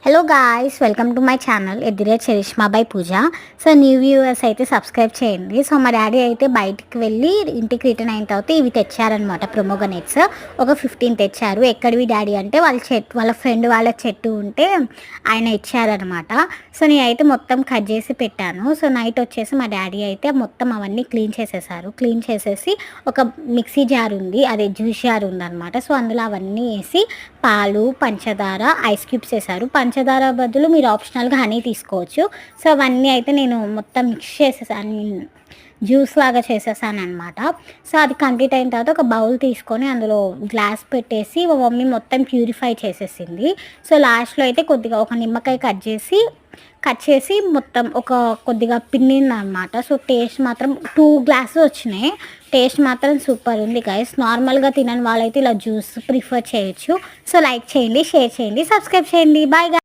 Hello guys, welcome to my channel ఎదిరే Charishma by Pooja. So new viewers అయితే subscribe చేయండి. So మా డాడీ అయితే బయటికి వెళ్ళి ఇంటికి రిటర్న్ అయిన తర్వాత ఇవి తెచ్చారనమాట, ప్రొమోగనేట్స్. ఒక 15 తెచ్చారు. ఎక్కడివి డాడీ అంటే వాళ్ళ ఫ్రెండ్ వాళ్ళ చెట్టు ఉంటే ఆయన ఇచ్చారనమాట. సో నేనైతే మొత్తం కట్ చేసి పెట్టాను. సో నైట్ వచ్చేసి మా డాడీ అయితే మొత్తం అవన్నీ క్లీన్ చేసేసారు. క్లీన్ చేసేసి ఒక మిక్సీ జార్ ఉంది, అదే జ్యూస్ జార్ ఉందన్నమాట. సో అందులో అవన్నీ వేసి పాలు, పంచదార, ఐస్ క్యూబ్స్ వేసారు. పంచదార బదులు మీరు ఆప్షనల్గా హనీ తీసుకోవచ్చు. సో అవన్నీ అయితే నేను మొత్తం మిక్స్ చేసేసాను, జ్యూస్ లాగా చేసేసాను అనమాట. సో అది కంప్లీట్ అయిన తర్వాత ఒక బౌల్ తీసుకొని అందులో గ్లాస్ పెట్టేసి మా మమ్మీ మొత్తం ప్యూరిఫై చేసేసింది. సో లాస్ట్లో అయితే కొద్దిగా ఒక నిమ్మకాయ కట్ చేసి మొత్తం ఒక కొద్దిగా పిండింది అనమాట. సో టేస్ట్ మాత్రం 2 గ్లాసెస్ వచ్చినాయి. టేస్ట్ మాత్రం సూపర్ ఉంది గైస్. నార్మల్గా తినని వాళ్ళైతే ఇలా జ్యూస్ ప్రిఫర్ చేయొచ్చు. సో లైక్ చేయండి, షేర్ చేయండి, సబ్స్క్రైబ్ చేయండి. బాయ్.